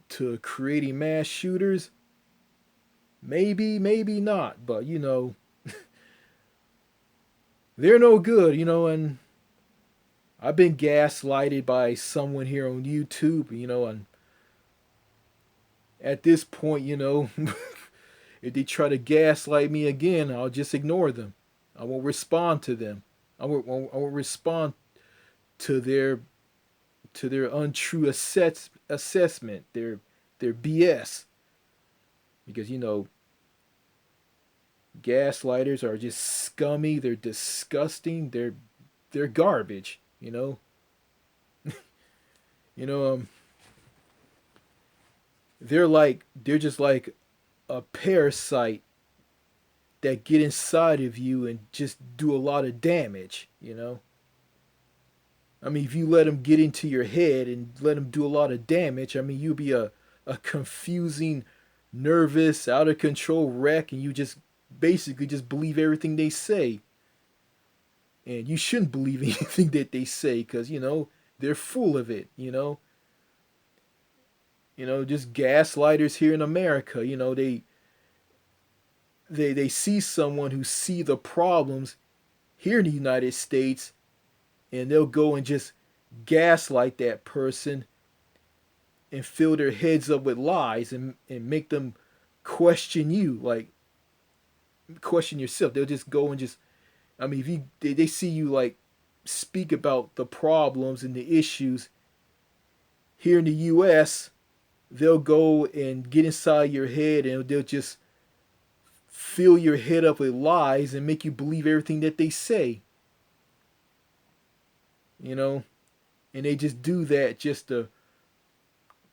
to creating mass shooters? Maybe, maybe not, but they're no good, and I've been gaslighted by someone here on YouTube, and at this point, if they try to gaslight me again, I'll just ignore them. I won't respond to them. I won't respond to their untrue assessment, their BS, because gaslighters are just scummy. They're disgusting. They're garbage. You know they're just like a parasite that get inside of you and just do a lot of damage. I mean, if you let them get into your head and let them do a lot of damage, I mean, you'll be a confusing, nervous, out of control wreck, and you just basically just believe everything they say. And you shouldn't believe anything that they say, because they're full of it. Just gaslighters here in America. They see someone who see the problems. here in the United States, and they'll go and just gaslight that person and fill their heads up with lies and make them question you, like question yourself. They'll just go and just, I mean, if they see you like speak about the problems and the issues here in the US, they'll go and get inside your head and they'll just fill your head up with lies and make you believe everything that they say. You know, and they just do that just to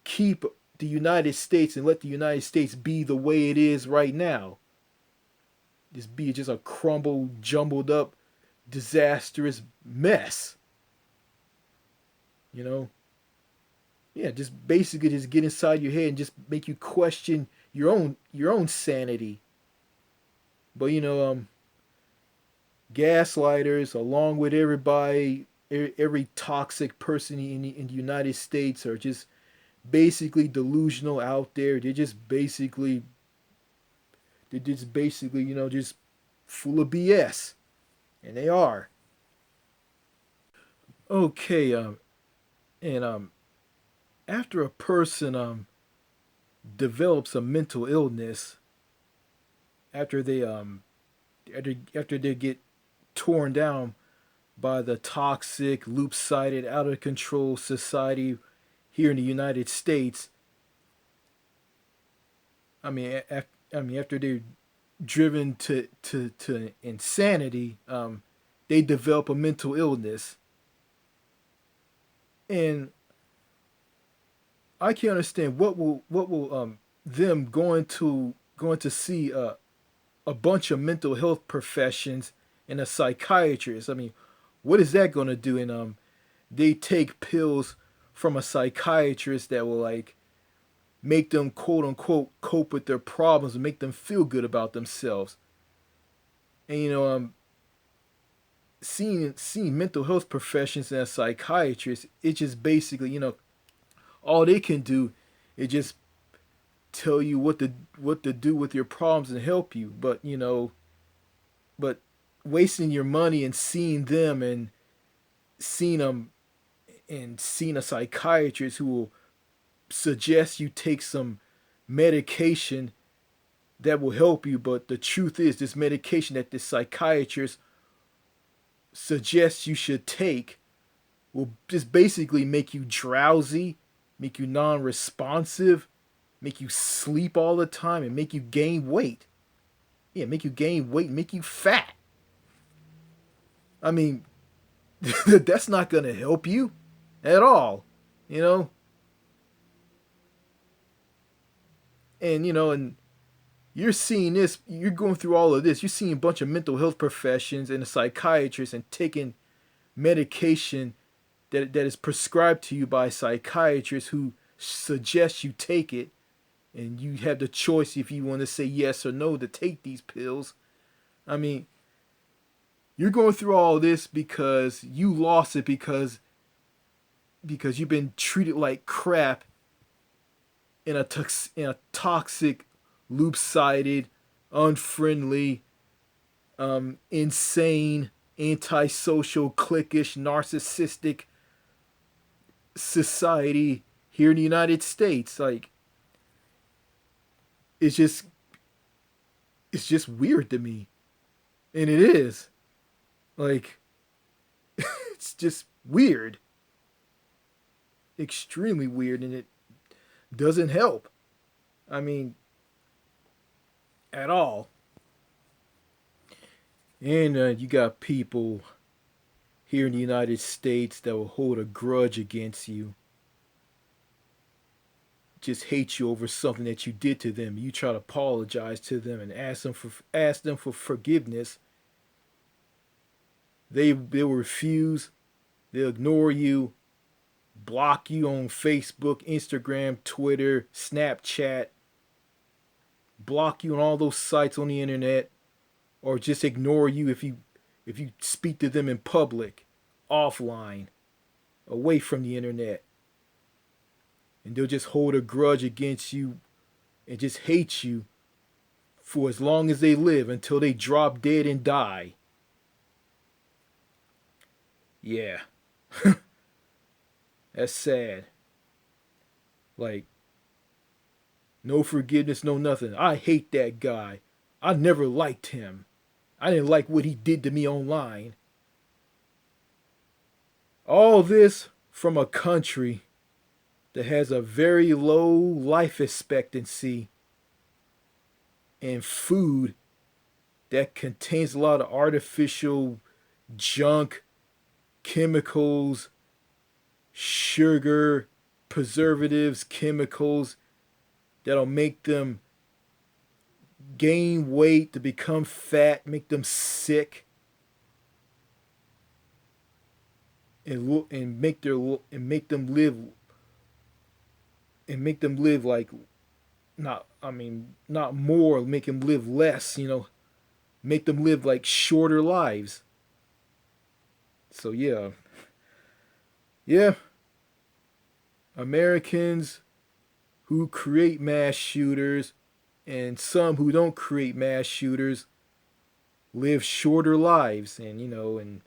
keep the United States and let the United States be the way it is right now. Just be just a crumbled, jumbled up, disastrous mess. You know? Yeah, just basically just get inside your head and just make you question your own sanity. But gaslighters, along with everybody, every toxic person in the United States, are just basically delusional out there. They're just basically, just full of BS, and they are. Okay, and after a person develops a mental illness, after they get torn down by the toxic, loop-sided, out of control society here in the United States. After they're driven to insanity, they develop a mental illness, and I can understand what will them going to see a bunch of mental health professions and a psychiatrist. I mean, what is that going to do? And they take pills from a psychiatrist that will like make them quote unquote cope with their problems and make them feel good about themselves. And seeing mental health professions and a psychiatrist, it just basically all they can do is just tell you what to do with your problems and help you. But wasting your money and seeing them and seeing them and seeing a psychiatrist who will suggest you take some medication that will help you, but the truth is this medication that this psychiatrist suggests you should take will just basically make you drowsy, make you non-responsive, make you sleep all the time, and make you gain weight. Yeah, make you gain weight, make you fat. I mean, that's not going to help you at all, you know? And you're seeing this, you're going through all of this. You're seeing a bunch of mental health professions and a psychiatrist and taking medication that is prescribed to you by a psychiatrist who suggests you take it, and you have the choice if you want to say yes or no to take these pills. I mean, you're going through all this because you lost it because you've been treated like crap in a toxic, loop-sided, unfriendly, insane, antisocial, cliquish, narcissistic society here in the United States. Like, it's just weird to me, and it is. Like, it's just weird, extremely weird, and it doesn't help. I mean, at all. And you got people here in the United States that will hold a grudge against you, just hate you over something that you did to them. You try to apologize to them and ask them for forgiveness. They will refuse. They'll ignore you, block you on Facebook, Instagram, Twitter, Snapchat, block you on all those sites on the internet, or just ignore you if you speak to them in public, offline, away from the internet. And they'll just hold a grudge against you and just hate you for as long as they live until they drop dead and die. Yeah, that's sad. Like, no forgiveness, no nothing. I hate that guy. I never liked him. I didn't like what he did to me online. All this from a country that has a very low life expectancy and food that contains a lot of artificial junk, chemicals, sugar, preservatives, chemicals that'll make them gain weight, to become fat, make them sick, and make them live like, not, I mean, not more, make them live less, make them live like shorter lives. So yeah, yeah, Americans who create mass shooters and some who don't create mass shooters live shorter lives, and and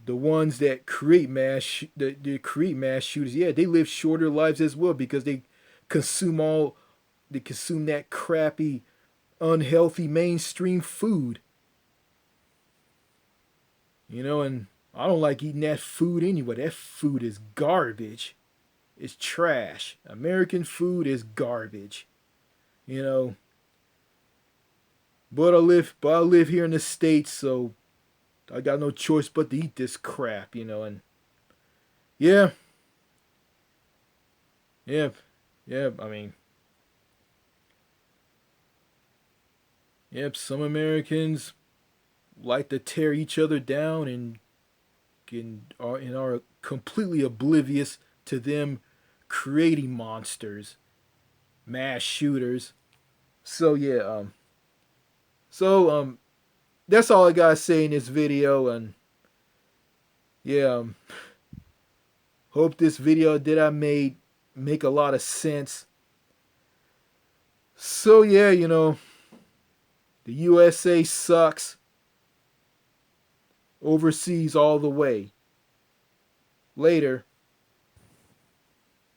the ones that create that create mass shooters, yeah, they live shorter lives as well because consume all they consume that crappy, unhealthy mainstream food. And I don't like eating that food anyway. That food is garbage. It's trash. American food is garbage. You know, but I live here in the States, so I got no choice but to eat this crap, and yeah, yeah, yeah, I mean, yep, some Americans like to tear each other down and are completely oblivious to them creating monsters, mass shooters. So yeah, so that's all I gotta say in this video, and yeah, hope this video that I made make a lot of sense. So yeah, the USA sucks. Overseas all the way. Later.